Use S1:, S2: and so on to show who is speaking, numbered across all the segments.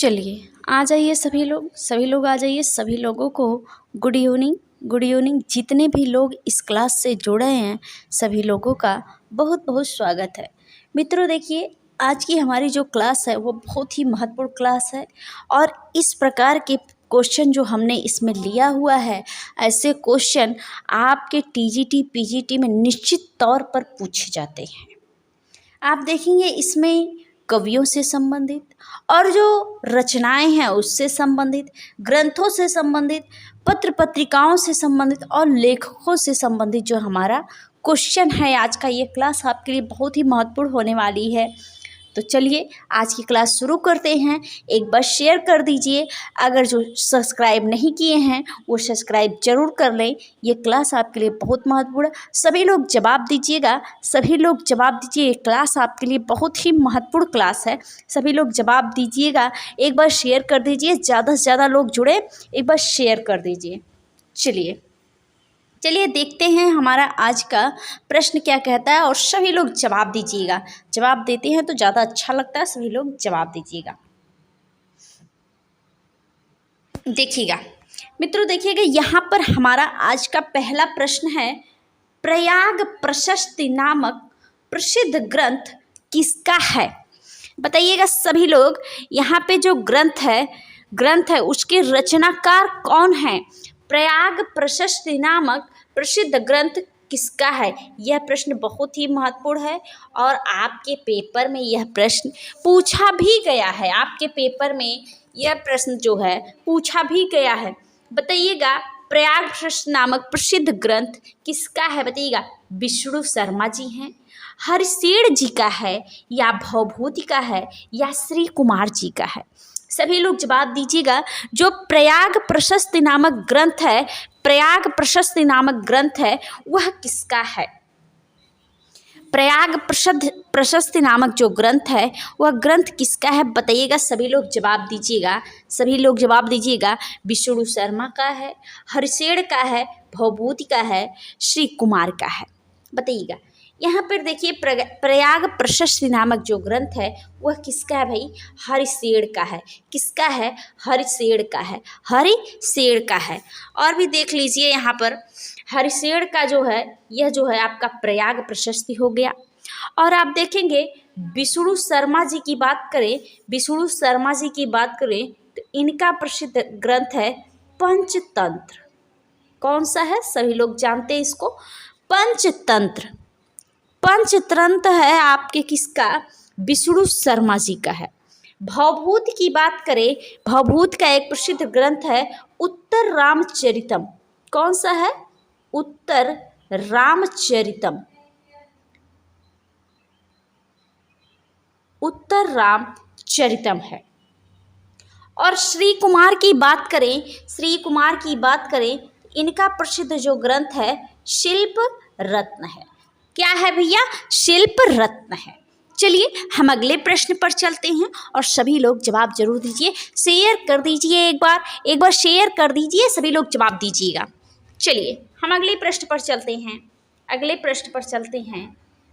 S1: चलिए आ जाइए सभी लोग आ जाइए। सभी लोगों को गुड इवनिंग। Good evening. जितने भी लोग इस क्लास से जुड़े हैं सभी लोगों का बहुत बहुत स्वागत है। मित्रों देखिए, आज की हमारी जो क्लास है वो बहुत ही महत्वपूर्ण क्लास है और इस प्रकार के क्वेश्चन जो हमने इसमें लिया हुआ है, ऐसे क्वेश्चन आपके टीजीटी पीजीटी में निश्चित तौर पर पूछे जाते हैं। आप देखेंगे इसमें कवियों से संबंधित और जो रचनाएं हैं उससे संबंधित, ग्रंथों से संबंधित, पत्र पत्रिकाओं से संबंधित और लेखकों से संबंधित जो हमारा क्वेश्चन है, आज का ये क्लास आपके लिए बहुत ही महत्वपूर्ण होने वाली है। तो चलिए आज की क्लास शुरू करते हैं। एक बार शेयर कर दीजिए। अगर जो सब्सक्राइब नहीं किए हैं वो सब्सक्राइब जरूर कर लें। ये क्लास आपके लिए बहुत महत्वपूर्ण है। सभी लोग जवाब दीजिएगा, सभी लोग जवाब दीजिए। ये क्लास आपके लिए बहुत ही महत्वपूर्ण क्लास है। सभी लोग जवाब दीजिएगा। एक बार शेयर कर दीजिए। ज़्यादा से ज़्यादा लोग जुड़े, एक बार शेयर कर दीजिए। चलिए देखते हैं हमारा आज का प्रश्न क्या कहता है और सभी लोग जवाब दीजिएगा। जवाब देते हैं तो ज़्यादा अच्छा लगता है। सभी लोग जवाब दीजिएगा। देखिएगा मित्रों, देखिएगा यहाँ पर हमारा आज का पहला प्रश्न है, प्रयाग प्रशस्ति नामक प्रसिद्ध ग्रंथ किसका है? बताइएगा सभी लोग। यहाँ पे जो ग्रंथ है उसके रचनाकार कौन है? प्रयाग प्रशस्ति नामक प्रसिद्ध ग्रंथ किसका है? यह प्रश्न बहुत ही महत्वपूर्ण है और आपके पेपर में यह प्रश्न पूछा भी गया है। आपके पेपर में यह प्रश्न जो है पूछा भी गया है। बताइएगा प्रयाग प्रशस्ति नामक प्रसिद्ध ग्रंथ किसका है? बताइएगा विष्णु शर्मा जी हैं, हरिशेण जी का है, या भवभूति का है, या श्री कुमार जी का है? सभी लोग जवाब दीजिएगा। जो प्रयाग प्रशस्ति नामक ग्रंथ है, प्रयाग प्रशस्ति नामक ग्रंथ है वह किसका है? प्रयाग प्रशस्ति नामक जो ग्रंथ है वह ग्रंथ किसका है? बताइएगा। सभी लोग जवाब दीजिएगा। सभी लोग जवाब दीजिएगा। विष्णु शर्मा का है, हरिशेण का है, भवभूति का है, श्री कुमार का है? बताइएगा। यहाँ पर देखिए प्रयाग प्रशस्ति नामक जो ग्रंथ है वह किसका है भाई? हरिशेण का है। किसका है? हरिशेण का है। हरिशेण का है। और भी देख लीजिए यहाँ पर हरिशेण का जो है यह जो है आपका प्रयाग प्रशस्ति हो गया। और आप देखेंगे विष्णु शर्मा जी की बात करें, विष्णु शर्मा जी की बात करें तो इनका प्रसिद्ध ग्रंथ है पंचतंत्र। कौन सा है? सभी लोग जानते हैं इसको, पंचतंत्र। पंचतंत्र है आपके किसका? विष्णु शर्मा जी का है। भवभूत की बात करें, भवभूत का एक प्रसिद्ध ग्रंथ है उत्तर रामचरितम। कौन सा है? उत्तर रामचरितम। उत्तर रामचरितम है। और श्री कुमार की बात करें, श्री कुमार की बात करें इनका प्रसिद्ध जो ग्रंथ है शिल्प रत्न है। क्या है भैया? शिल्प रत्न है। चलिए हम अगले प्रश्न पर चलते हैं और सभी लोग जवाब जरूर दीजिए। शेयर कर दीजिए। एक बार शेयर कर दीजिए। सभी लोग जवाब दीजिएगा। चलिए हम अगले प्रश्न पर चलते हैं। अगले प्रश्न पर चलते हैं।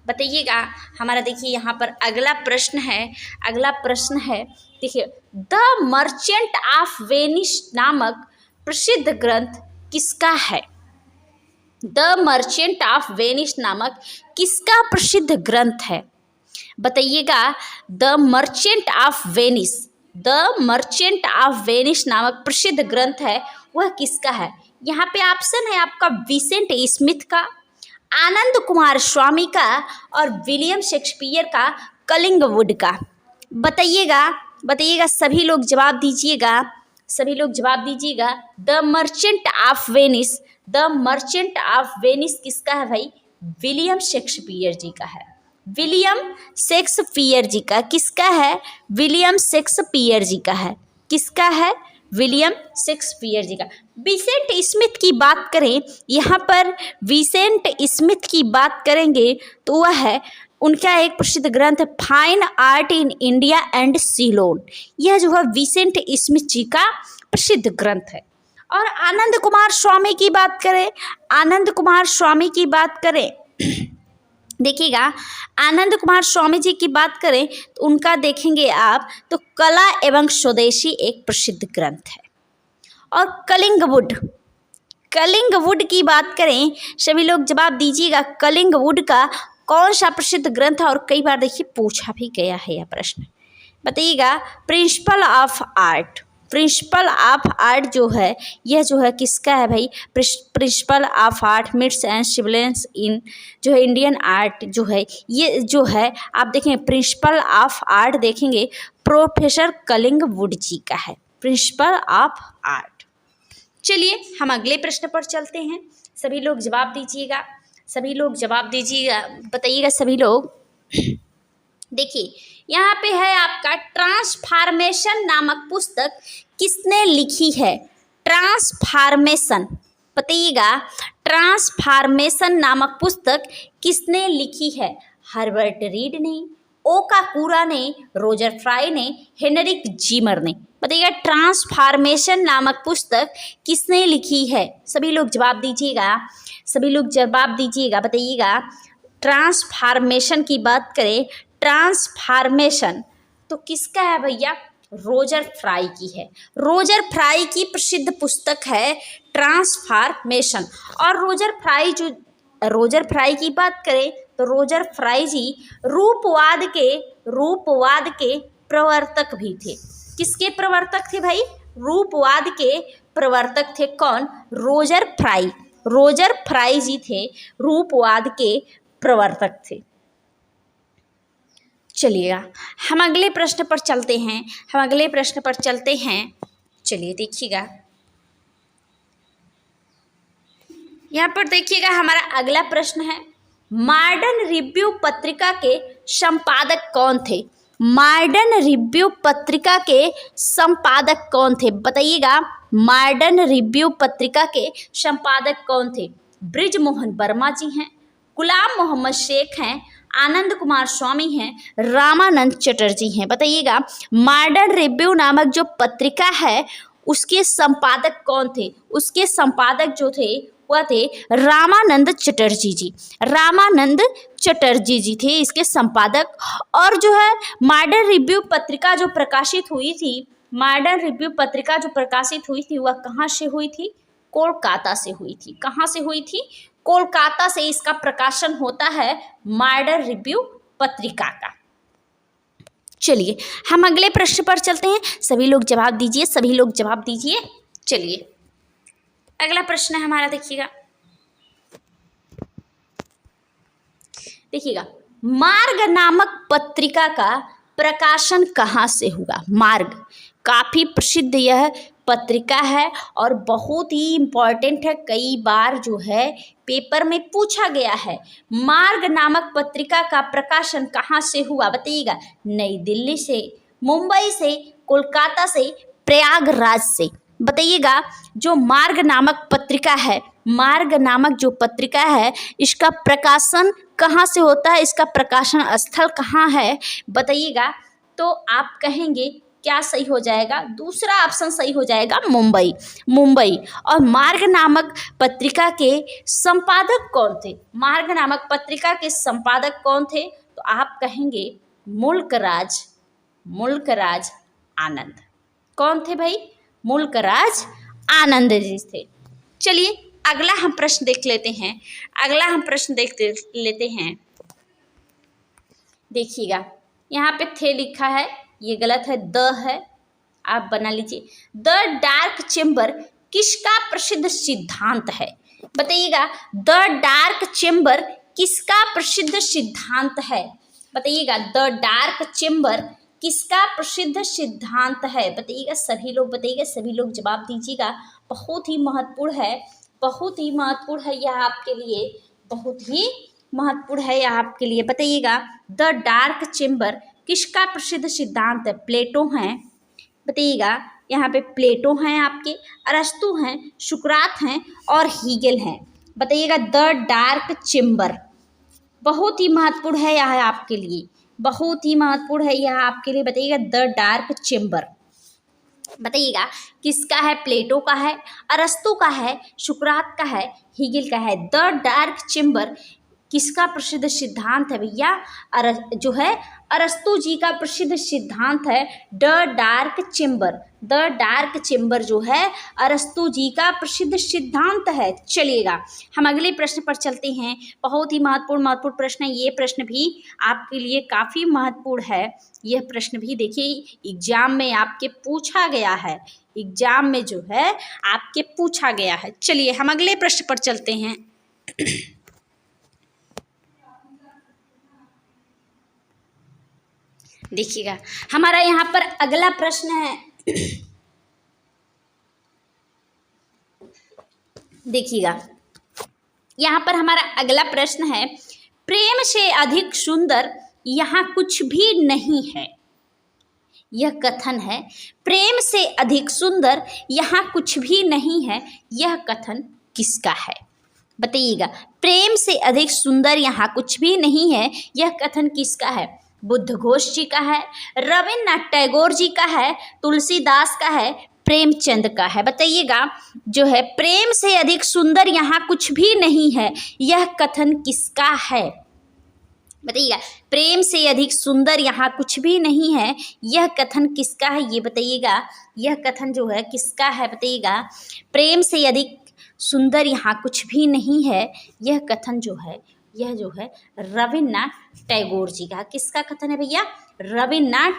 S1: बताइएगा हमारा, देखिए यहाँ पर अगला प्रश्न है। अगला प्रश्न है, देखिए द मर्चेंट ऑफ वेनिस नामक प्रसिद्ध ग्रंथ किसका है? द मर्चेंट ऑफ वेनिस नामक किसका प्रसिद्ध ग्रंथ है? बताइएगा। The merchant of Venice, the merchant of Venice नामक प्रसिद्ध ग्रंथ है वह किसका है? यहाँ पे ऑप्शन है आपका विसेंट स्मिथ का, आनंद कुमार स्वामी का और विलियम शेक्सपियर का कलिंगवुड का। बताइएगा। सभी लोग जवाब दीजिएगा। सभी लोग जवाब दीजिएगा। The merchant of Venice, the merchant of Venice किसका है भाई? विलियम शेक्सपियर जी का है। विलियम शेक्सपियर जी का। किसका है? विलियम शेक्सपियर जी का है। किसका है? विलियम शेक्सपियर जी का। विसेंट स्मिथ की बात करें, यहाँ पर विसेंट स्मिथ की बात करेंगे तो वह है उनका एक प्रसिद्ध ग्रंथ fine art in India and Ceylon. यह जो है विसेंट स्मिथ जी का प्रसिद्ध ग्रंथ है। और आनंद कुमार स्वामी की बात करें, आनंद कुमार स्वामी की बात करें देखिएगा, आनंद कुमार स्वामी जी की बात करें तो उनका देखेंगे आप तो कला एवं स्वदेशी एक प्रसिद्ध ग्रंथ है। और कलिंगवुड की बात करें, सभी लोग जवाब दीजिएगा, कलिंगवुड का कौन सा प्रसिद्ध ग्रंथ है। और कई बार देखिए पूछा भी गया है यह प्रश्न, बताइएगा। प्रिंसिपल ऑफ आर्ट जो है, यह जो है किसका है भाई? Principle of art myths and symbols in जो है इंडियन आर्ट जो है, ये जो है आप देखेंगे प्रिंसिपल ऑफ आर्ट देखेंगे प्रोफेसर कलिंगवुड जी का है, प्रिंसिपल ऑफ आर्ट। चलिए हम अगले प्रश्न पर चलते हैं। सभी लोग जवाब दीजिएगा, बताइएगा सभी लोग। देखिए यहाँ पे है आपका ट्रांसफॉर्मेशन नामक पुस्तक किसने लिखी है? ट्रांसफॉर्मेशन, बताइएगा, ट्रांसफॉर्मेशन नामक पुस्तक किसने लिखी है? हर्बर्ट रीड ने, ओकाकुरा ने, रोजर फ्राई ने, हेनरिक जीमर ने। बताइएगा ट्रांसफॉर्मेशन नामक पुस्तक किसने लिखी है? सभी लोग जवाब दीजिएगा, बताइएगा। ट्रांसफॉर्मेशन की बात करें, ट्रांसफॉर्मेशन तो किसका है भैया? रोजर फ्राई की है। रोजर फ्राई की प्रसिद्ध पुस्तक है ट्रांसफॉर्मेशन। और रोजर फ्राई की बात करें तो रोजर फ्राई जी रूपवाद के प्रवर्तक भी थे। किसके प्रवर्तक थे भाई? रूपवाद के प्रवर्तक थे। कौन? रोजर फ्राई जी थे, रूपवाद के प्रवर्तक थे। चलिएगा हम अगले प्रश्न पर चलते हैं। चलिए देखिएगा, यहाँ पर देखिएगा हमारा अगला प्रश्न है, मॉडर्न रिव्यू पत्रिका के संपादक कौन थे? मॉडर्न रिव्यू पत्रिका के संपादक कौन थे? बताइएगा, मॉडर्न रिव्यू पत्रिका के संपादक कौन थे? बृजमोहन वर्मा जी हैं, गुलाम मोहम्मद शेख हैं, आनंद कुमार स्वामी हैं, रामानंद चटर्जी हैं। बताइएगा मॉडर्न रिव्यू नामक जो पत्रिका है उसके संपादक कौन थे? उसके संपादक जो थे वह थे रामानंद चटर्जी जी थे इसके संपादक। और जो है मॉडर्न रिव्यू पत्रिका जो प्रकाशित हुई थी वह कहाँ से हुई थी? कोलकाता से हुई थी। कहाँ से हुई थी? कोलकाता से इसका प्रकाशन होता है मॉडर्न रिव्यू पत्रिका का। चलिए हम अगले प्रश्न पर चलते हैं। सभी लोग जवाब दीजिए। चलिए अगला प्रश्न है हमारा, देखिएगा मार्ग नामक पत्रिका का प्रकाशन कहाँ से हुआ? मार्ग काफी प्रसिद्ध यह पत्रिका है और बहुत ही इम्पोर्टेंट है, कई बार जो है पेपर में पूछा गया है। मार्ग नामक पत्रिका का प्रकाशन कहाँ से हुआ? बताइएगा, नई दिल्ली से, मुंबई से, कोलकाता से, प्रयागराज से। बताइएगा जो मार्ग नामक जो पत्रिका है इसका प्रकाशन कहाँ से होता है? इसका प्रकाशन स्थल कहाँ है? बताइएगा। तो आप कहेंगे क्या सही हो जाएगा? दूसरा ऑप्शन सही हो जाएगा, मुंबई। और मार्ग नामक पत्रिका के संपादक कौन थे? मार्ग नामक पत्रिका के संपादक कौन थे? तो आप कहेंगे मुल्कराज आनंद। कौन थे भाई? मुल्कराज आनंद जी थे। चलिए अगला हम प्रश्न देख लेते हैं। देखिएगा यहाँ पे थे लिखा है, ये गलत है, द है, आप बना लीजिए। द डार्क चेम्बर किसका प्रसिद्ध सिद्धांत है? बताइएगा द डार्क चेम्बर किसका प्रसिद्ध सिद्धांत है? बताइएगा द डार्क चेम्बर किसका प्रसिद्ध सिद्धांत है? बताइएगा सभी लोग जवाब दीजिएगा। बहुत ही महत्वपूर्ण है यह आपके लिए, बताइएगा द डार्क चेम्बर किसका प्रसिद्ध सिद्धांत है? प्लेटो हैं, बताइएगा यहाँ पे प्लेटो हैं, आपके अरस्तु हैं, सुकरात हैं और हीगेल हैं। बताइएगा द डार्क चेम्बर बहुत ही महत्वपूर्ण है यह आपके लिए, बताइएगा द डार्क चेम्बर बताइएगा किसका है? प्लेटो का है, अरस्तु का है, सुकरात का है, हीगेल का है। द डार्क चेम्बर किसका प्रसिद्ध सिद्धांत है भैया? जो है अरस्तु जी का प्रसिद्ध सिद्धांत है the dark chamber. The dark chamber जो है अरस्तु जी का प्रसिद्ध सिद्धांत है। चलिएगा हम अगले प्रश्न पर चलते हैं। बहुत ही महत्वपूर्ण प्रश्न है। ये प्रश्न भी आपके लिए काफ़ी महत्वपूर्ण है। यह प्रश्न भी देखिए एग्जाम में आपके पूछा गया है। एग्जाम में जो है आपके पूछा गया है। चलिए हम अगले प्रश्न पर चलते हैं। देखिएगा हमारा यहाँ पर अगला प्रश्न है। देखिएगा यहाँ पर हमारा अगला प्रश्न है, प्रेम से अधिक सुंदर यहाँ कुछ भी नहीं है। यह कथन है, प्रेम से अधिक सुंदर यहाँ कुछ भी नहीं है। यह कथन किसका है? बताइएगा। प्रेम से अधिक सुंदर यहाँ कुछ भी नहीं है, यह कथन किसका है? बुद्ध घोष जी का है, रविन्द्रनाथ टैगोर जी का है, तुलसीदास का है, प्रेमचंद का है। बताइएगा जो है प्रेम से अधिक सुंदर यहाँ कुछ भी नहीं है, यह कथन किसका है? बताइएगा। प्रेम से अधिक सुंदर यहाँ कुछ भी नहीं है, यह कथन किसका है? ये बताइएगा। यह कथन जो है किसका है? बताइएगा। प्रेम से अधिक सुंदर यहाँ कुछ भी नहीं है, यह कथन जो है यह जो है रविन्द्रनाथ टैगोर जी का। किसका कथन है भैया? रविन्द्रनाथ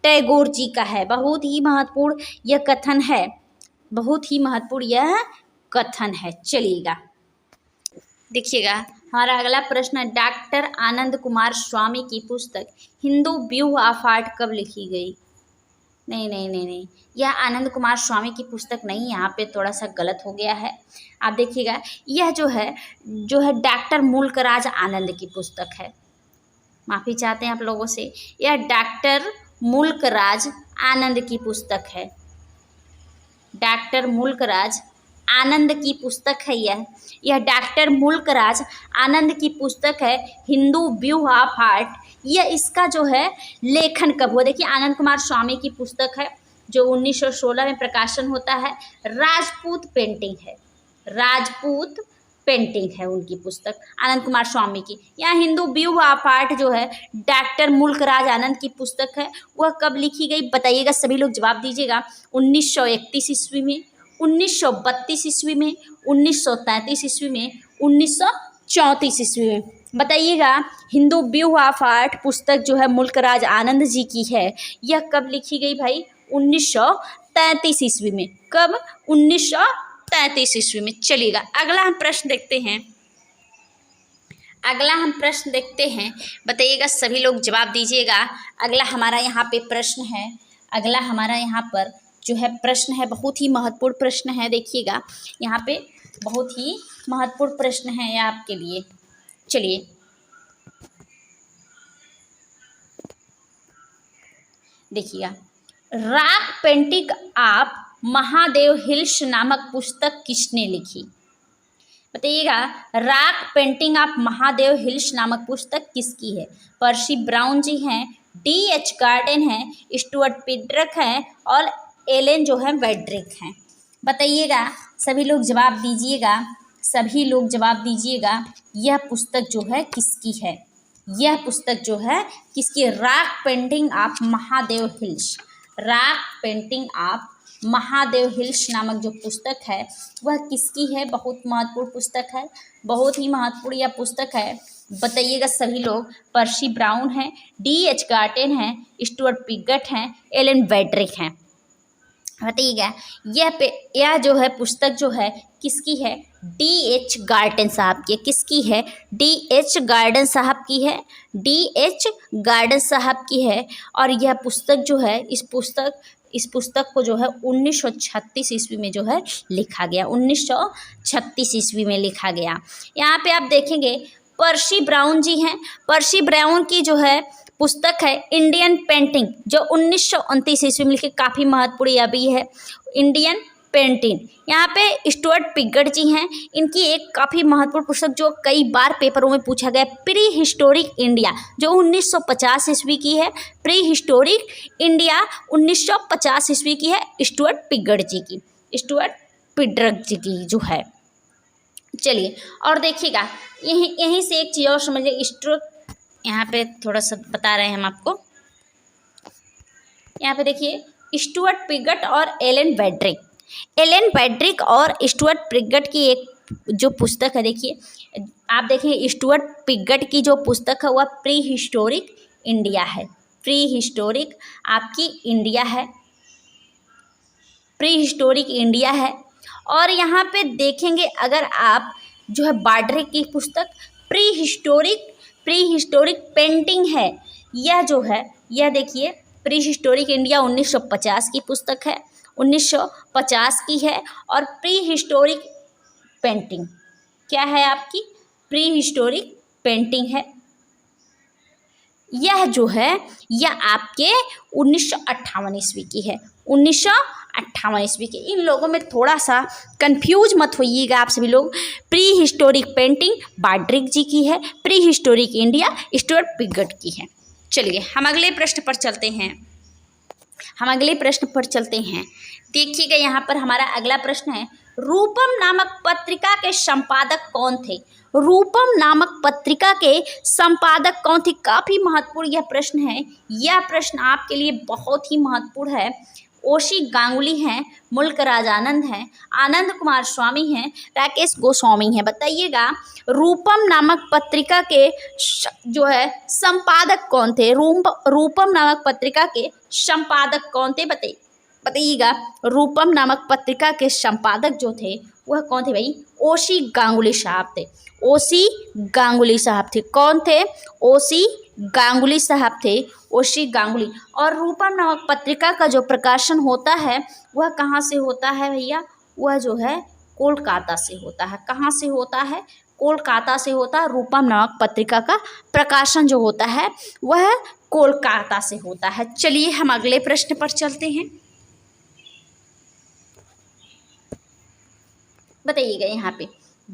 S1: टैगोर जी का है। बहुत ही महत्वपूर्ण यह कथन है। बहुत ही महत्वपूर्ण यह कथन है। चलिएगा देखिएगा हमारा अगला प्रश्न है, डॉक्टर आनंद कुमार स्वामी की पुस्तक हिंदू व्यूह ऑफ आर्ट कब लिखी गई? नहीं, यह आनंद कुमार स्वामी की पुस्तक नहीं, यहाँ पे थोड़ा सा गलत हो गया है। आप देखिएगा यह जो है डॉक्टर मुल्कराज आनंद की पुस्तक है। माफ़ी चाहते हैं आप लोगों से। यह डॉक्टर मुल्कराज आनंद की पुस्तक है। डॉक्टर मुल्कराज आनंद की पुस्तक है। यह डॉक्टर मुल्कराज आनंद की पुस्तक है, हिंदू व्यू ऑफ आर्ट। यह इसका जो है लेखन कब हुआ? देखिए आनंद कुमार स्वामी की पुस्तक है जो 1916 में प्रकाशन होता है। राजपूत पेंटिंग है। राजपूत पेंटिंग है उनकी पुस्तक आनंद कुमार स्वामी की। यहाँ हिंदू व्यू ऑफ आर्ट जो है डॉक्टर मुल्कराज आनंद की पुस्तक है, वह कब लिखी गई? बताइएगा। सभी लोग जवाब दीजिएगा। 1931 ईस्वी में, 1932 ईस्वी में, 1933 ईस्वी में, 1934 ईस्वी में। बताइएगा। हिंदू व्यू ऑफ आर्ट पुस्तक जो है मुल्कराज आनंद जी की है, यह कब लिखी गई भाई? 1933 ईस्वी में। कब? 1933 ईस्वी में। चलिएगा अगला हम प्रश्न देखते हैं। बताइएगा। सभी लोग जवाब दीजिएगा। अगला हमारा यहाँ पे प्रश्न है। अगला हमारा यहाँ पर जो है प्रश्न है, बहुत ही महत्वपूर्ण प्रश्न है। देखिएगा यहाँ पे बहुत ही महत्वपूर्ण प्रश्न है यह आपके लिए। चलिए देखिएगा। Rock painting of Mahadev hills नामक पुस्तक किसने लिखी? बताइएगा। Rock painting of Mahadev hills नामक पुस्तक किसकी है? पर्सी ब्राउन जी हैं, D.H. गार्डन हैं, स्टुअर्ट पिडरक हैं और एलेन जो है वेड्रिक हैं। बताइएगा। सभी लोग जवाब दीजिएगा। सभी लोग जवाब दीजिएगा। यह पुस्तक जो है किसकी है? यह पुस्तक जो है किसकी? Rock painting of Mahadev hills. Rock painting of Mahadev hills नामक जो पुस्तक है वह किसकी है? बहुत महत्वपूर्ण पुस्तक है। बहुत ही महत्वपूर्ण यह पुस्तक है। बताइएगा सभी लोग। पर्सी ब्राउन है, D.H. गार्डन है, स्टुअर्ट पिगट हैं, एलेन वेड्रिक हैं। बताइएगा। यह जो है पुस्तक जो है किसकी है? D.H. गार्डन साहब की। किसकी है? D.H. गार्डन साहब की है। D.H. गार्डन साहब की है। और यह पुस्तक जो है इस पुस्तक को जो है 1936 ईस्वी में जो है लिखा गया। 1936 ईस्वी में लिखा गया। यहाँ पे आप देखेंगे पर्सी ब्राउन जी हैं। पर्सी ब्राउन की जो है पुस्तक है इंडियन पेंटिंग, जो 1929 ईस्वी में लिखी। काफ़ी महत्वपूर्ण यह भी है इंडियन पेंटिंग। यहाँ पे स्टुअर्ट पिगट जी हैं। इनकी एक काफ़ी महत्वपूर्ण पुस्तक जो कई बार पेपरों में पूछा गया, प्री हिस्टोरिक इंडिया, जो 1950 ईस्वी की है। प्री हिस्टोरिक इंडिया 1950 ईस्वी की है, स्टुअर्ट पिगट जी की, स्टुअर्ट पिडरक जी की जो है। चलिए और देखिएगा, यहीं यहीं से एक चीज़ और समझिए। स्ट्रोक यहाँ पे थोड़ा सा बता रहे हैं हम आपको। यहाँ पे देखिए स्टुअर्ट पिगट और एलन वेड्रिक और स्टुअर्ट पिगट की एक जो पुस्तक है, देखिए आप देखें स्टुअर्ट पिगट की जो पुस्तक है वह प्री हिस्टोरिक इंडिया है। प्री हिस्टोरिक आपकी इंडिया है, प्री हिस्टोरिक इंडिया है। और यहाँ पे देखेंगे अगर आप जो है बाड्रे की पुस्तक प्री हिस्टोरिक पेंटिंग है, यह जो है यह देखिए प्री हिस्टोरिक इंडिया 1950 की पुस्तक है, 1950 की है। और प्री हिस्टोरिक पेंटिंग क्या है आपकी? प्री हिस्टोरिक पेंटिंग है। यह जो है यह आपके 1958 ईस्वी की है, 1958 ईस्वी की। इन लोगों में थोड़ा सा कंफ्यूज मत होइएगा आप सभी लोग। प्री हिस्टोरिक पेंटिंग बाड्रिक जी की है, pre historic India Stuart Piggott की है। चलिए हम अगले प्रश्न पर चलते हैं। देखिएगा यहाँ पर हमारा अगला प्रश्न है, रूपम नामक पत्रिका के संपादक कौन थे? रूपम नामक पत्रिका के संपादक कौन थे? काफ़ी महत्वपूर्ण यह प्रश्न है। यह प्रश्न आपके लिए बहुत ही महत्वपूर्ण है। ओशी गांगुली हैं, मुल्क राजानंद हैं, आनंद कुमार स्वामी हैं, राकेश गोस्वामी हैं। बताइएगा रूपम नामक पत्रिका के जो है संपादक कौन थे? रूपम नामक पत्रिका के संपादक कौन थे? बताइएगा रूपम नामक पत्रिका के संपादक जो थे वह कौन थे भाई? ओशी गांगुली साहब थे। ओशी गांगुली साहब थे। कौन थे? ओशी गांगुली साहब थे, ओशी गांगुली। और रूपम नामक पत्रिका का जो प्रकाशन होता है वह कहाँ से होता है भैया? वह जो है कोलकाता से होता है। कहाँ से होता है? कोलकाता से होता है। रूपम नामक पत्रिका का प्रकाशन जो होता है वह कोलकाता से होता है। चलिए हम अगले प्रश्न पर चलते हैं। बताइएगा यहाँ पे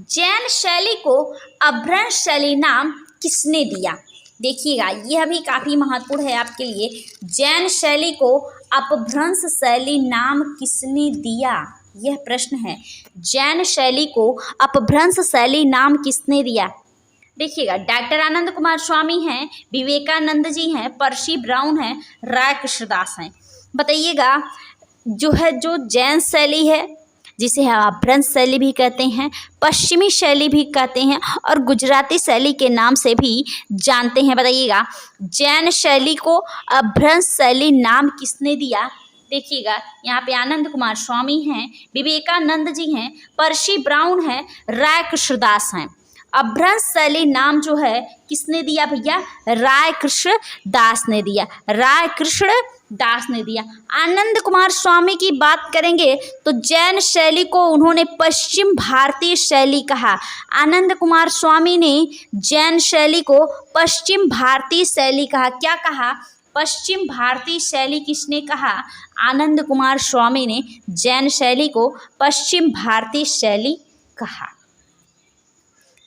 S1: जैन शैली को अपभ्रंश शैली नाम किसने दिया? देखिएगा यह भी काफ़ी महत्वपूर्ण है आपके लिए। जैन शैली को अपभ्रंश शैली नाम किसने दिया? यह प्रश्न है। जैन शैली को अपभ्रंश शैली नाम किसने दिया? देखिएगा डॉक्टर आनंद कुमार स्वामी हैं, विवेकानंद जी हैं, पर्सी ब्राउन हैं, राय कृष्णदास हैं। बताइएगा जो जैन शैली है जिसे हम अपभ्रंश शैली भी कहते हैं, पश्चिमी शैली भी कहते हैं और गुजराती शैली के नाम से भी जानते हैं। बताइएगा जैन शैली को अपभ्रंश शैली नाम किसने दिया? देखिएगा यहाँ पे आनंद कुमार स्वामी हैं, विवेकानंद जी हैं, पर्सी ब्राउन हैं, राय कृष्णदास हैं। अपभ्रंश शैली नाम जो है किसने दिया भैया? राय कृष्णदास ने दिया। राय कृष्णदास ने दिया। आनंद कुमार स्वामी की बात करेंगे तो जैन शैली को उन्होंने पश्चिम भारतीय शैली कहा। आनंद कुमार स्वामी ने जैन शैली को पश्चिम भारतीय शैली कहा। क्या कहा? पश्चिम भारतीय शैली। किसने कहा? आनंद कुमार स्वामी ने जैन शैली को पश्चिम भारतीय शैली कहा।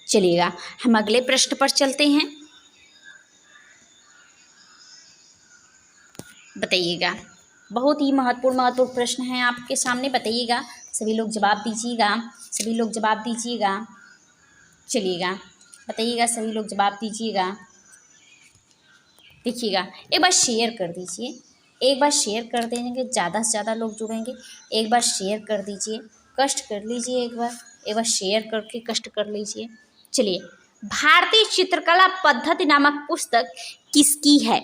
S1: चलिएगा हम अगले प्रश्न पर चलते हैं। बताइएगा बहुत ही महत्वपूर्ण प्रश्न है आपके सामने। बताइएगा सभी लोग जवाब दीजिएगा। चलिएगा बताइएगा सभी लोग जवाब दीजिएगा। देखिएगा एक बार शेयर कर दीजिए, एक बार शेयर कर देंगे, ज़्यादा से ज़्यादा लोग जुड़ेंगे। एक बार शेयर कर दीजिए, कष्ट कर लीजिए, एक बार शेयर करके कष्ट कर लीजिए। चलिए भारतीय चित्रकला पद्धति नामक पुस्तक किसकी है?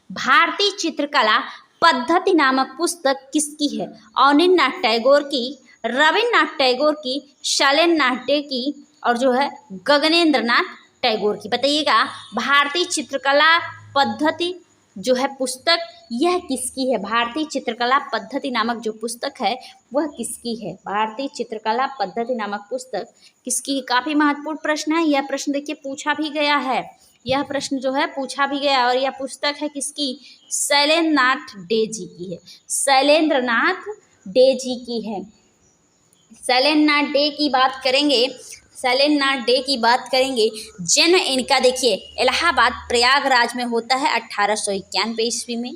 S1: भारतीय चित्रकला पद्धति नामक पुस्तक किसकी है? अवनींद्रनाथ टैगोर की, रविन्द्रनाथ टैगोर की, शैलेंद्रनाथ डे की और जो है गगनेंद्रनाथ टैगोर की। बताइएगा भारतीय चित्रकला पद्धति जो है पुस्तक यह किसकी है? भारतीय चित्रकला पद्धति नामक जो पुस्तक है वह किसकी है? भारतीय चित्रकला पद्धति नामक पुस्तक किसकी है? काफ़ी महत्वपूर्ण प्रश्न है। यह प्रश्न देखिए पूछा भी गया है। यह प्रश्न जो है पूछा भी गया और यह पुस्तक है किसकी? शैलेंद्रनाथ डे जी की है। शैलेंद्रनाथ डे जी की है। शैलेंद्रनाथ डे की बात करेंगे, शैलेंद्रनाथ डे की बात करेंगे। जन्म इनका देखिए इलाहाबाद प्रयागराज में होता है 1891 ईस्वी में।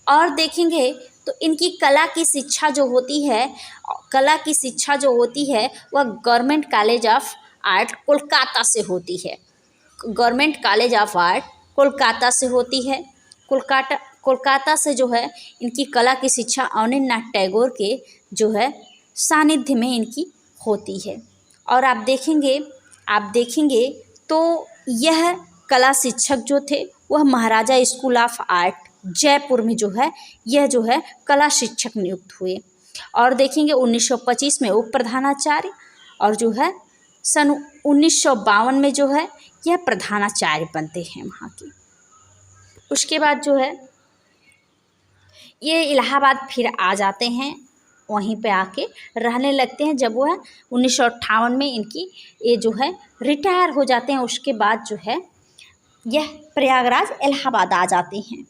S1: और देखेंगे तो इनकी कला की शिक्षा जो होती है, कला की शिक्षा जो होती है वह government college of art Kolkata से होती है। Government college of art Kolkata से होती है। कोलकाता से जो है इनकी कला की शिक्षा अवनींद्रनाथ टैगोर के जो है सानिध्य में इनकी होती है। और आप देखेंगे तो यह कला शिक्षक जो थे वह महाराजा स्कूल ऑफ आर्ट जयपुर में जो है यह जो है कला शिक्षक नियुक्त हुए। और देखेंगे 1925 में उप प्रधानाचार्य और जो है सन 1952 में जो है यह प्रधानाचार्य बनते हैं वहाँ की। उसके बाद जो है ये इलाहाबाद फिर आ जाते हैं, वहीं पे आके रहने लगते हैं। जब वह 1958 में इनकी ये जो है रिटायर हो जाते हैं, उसके बाद जो है यह प्रयागराज इलाहाबाद आ जाते हैं।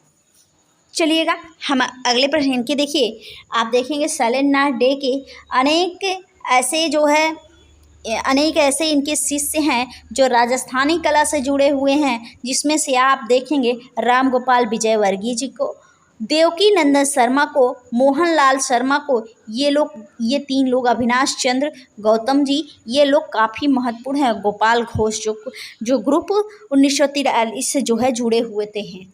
S1: चलिएगा हम अगले प्रश्न इनके देखिए, आप देखेंगे शैलेंद्रनाथ डे के अनेक ऐसे इनके शिष्य हैं जो राजस्थानी कला से जुड़े हुए हैं, जिसमें से आप देखेंगे राम गोपाल विजयवर्गीय जी को, देवकी नंदन शर्मा को, मोहनलाल शर्मा को, ये 3 लोग, अविनाश चंद्र गौतम जी, ये लोग काफ़ी महत्वपूर्ण हैं। गोपाल घोष जो ग्रुप 1943 से जो है जुड़े हुए थे हैं।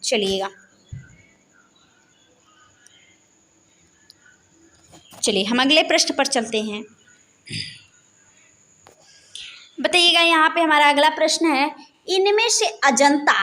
S1: चलिए हम अगले प्रश्न पर चलते हैं। बताइएगा, यहाँ पे हमारा अगला प्रश्न है, इनमें से अजंता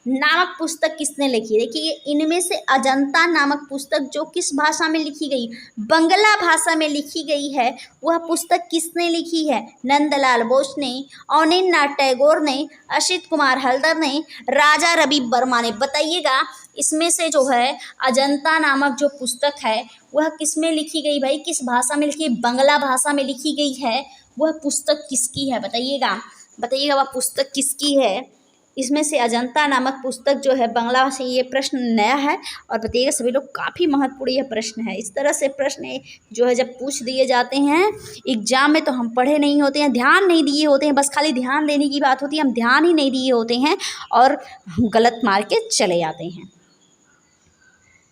S1: नामक पुस्तक किसने लिखी? देखिए इनमें से अजंता नामक पुस्तक जो किस भाषा में लिखी गई? बंगला भाषा में लिखी गई है। वह पुस्तक किसने लिखी है? नंदलाल बोस ने, अवनींद्रनाथ टैगोर ने, असित कुमार हल्दर ने, राजा रवि वर्मा ने। बताइएगा इसमें से जो है अजंता नामक जो पुस्तक है वह किस में लिखी गई भाई? किस भाषा में लिखी? बंगला भाषा में लिखी गई है। वह पुस्तक किसकी है? बताइएगा वह पुस्तक किसकी है? इसमें से अजंता नामक पुस्तक जो है बंगला से, ये प्रश्न नया है और बताइएगा सभी लोग, काफ़ी महत्वपूर्ण यह प्रश्न है। इस तरह से प्रश्न जो है जब पूछ दिए जाते हैं एग्जाम में तो हम पढ़े नहीं होते हैं, ध्यान नहीं दिए होते हैं, बस खाली ध्यान देने की बात होती है, हम ध्यान ही नहीं दिए होते हैं और गलत मार के चले जाते हैं।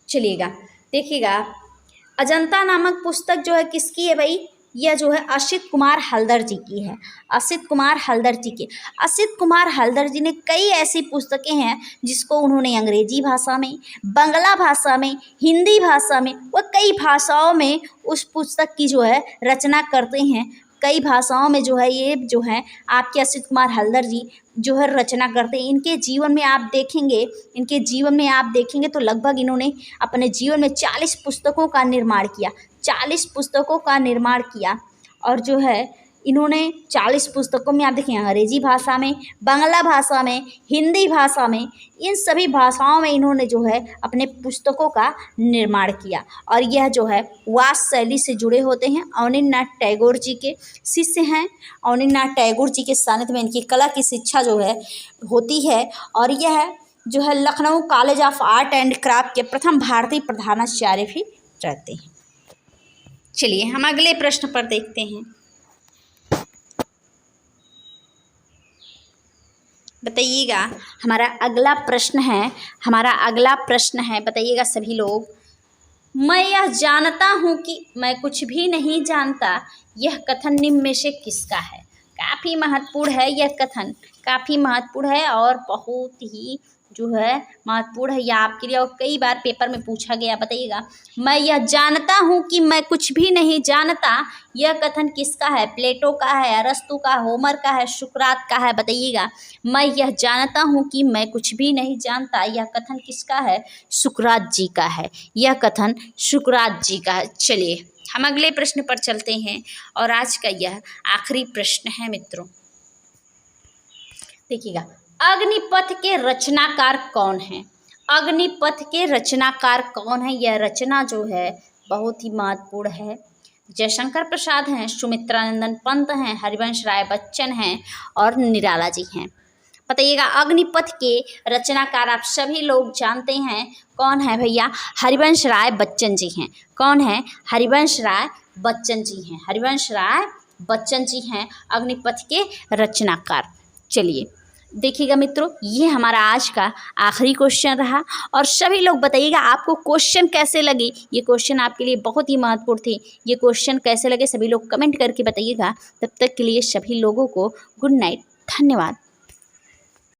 S1: चलिएगा देखिएगा, अजंता नामक पुस्तक जो है किसकी है भाई? यह जो है असित कुमार हल्दर जी की है। असित कुमार हल्दर जी ने कई ऐसी पुस्तकें हैं जिसको उन्होंने अंग्रेजी भाषा में, बंगला भाषा में, हिंदी भाषा में व कई भाषाओं में उस पुस्तक की जो है रचना करते हैं। कई भाषाओं में जो है ये जो है आपके असित कुमार हल्दर जी जो है रचना करते हैं। इनके जीवन में आप देखेंगे तो लगभग इन्होंने अपने जीवन में 40 पुस्तकों का निर्माण किया। और जो है इन्होंने 40 पुस्तकों में आप देखिए अंग्रेजी भाषा में, बंगला भाषा में, हिंदी भाषा में, इन सभी भाषाओं में इन्होंने जो है अपने पुस्तकों का निर्माण किया। और यह जो है वास शैली से जुड़े होते हैं, अवनींद्रनाथ टैगोर जी के शिष्य हैं। अवनींद्रनाथ टैगोर जी के सानिध्य में इनकी कला की शिक्षा जो है होती है। और यह जो है Lucknow college of art and craft के प्रथम भारतीय प्रधानाचार्य भी रहते हैं। चलिए हम अगले प्रश्न पर देखते हैं। बताइएगा हमारा अगला प्रश्न है बताइएगा सभी लोग, मैं यह जानता हूँ कि मैं कुछ भी नहीं जानता, यह कथन निम्न में से किसका है? काफ़ी महत्वपूर्ण है यह कथन, काफ़ी महत्वपूर्ण है और बहुत ही जो है महत्वपूर्ण है यह आपके लिए, और कई बार पेपर में पूछा गया। बताइएगा, मैं यह जानता हूँ कि मैं कुछ भी नहीं जानता, यह कथन किसका है? प्लेटो का है, अरस्तु का, होमर का है, सुकरात का है? बताइएगा, मैं यह जानता हूँ कि मैं कुछ भी नहीं जानता, यह कथन किसका है? सुकरात जी का है। यह कथन सुकरात जी का है। चलिए हम अगले प्रश्न पर चलते हैं और आज का यह आखिरी प्रश्न है मित्रों। देखिएगा, अग्निपथ के रचनाकार कौन है? अग्निपथ के रचनाकार कौन है? यह रचना जो है बहुत ही महत्वपूर्ण है। जयशंकर प्रसाद हैं, सुमित्रानंदन पंत हैं, हरिवंश राय बच्चन हैं और निराला जी हैं। बताइएगा, अग्निपथ के रचनाकार आप सभी लोग जानते हैं कौन है भैया? हरिवंश राय बच्चन जी हैं। कौन है? हरिवंश राय बच्चन जी हैं। हरिवंश राय बच्चन जी हैं अग्निपथ के रचनाकार। चलिए देखिएगा मित्रों, ये हमारा आज का आखिरी क्वेश्चन रहा और सभी लोग बताइएगा आपको क्वेश्चन कैसे लगी। ये क्वेश्चन आपके लिए बहुत ही महत्वपूर्ण थी। ये क्वेश्चन कैसे लगे सभी लोग कमेंट करके बताइएगा। तब तक के लिए सभी लोगों को गुड नाइट, धन्यवाद।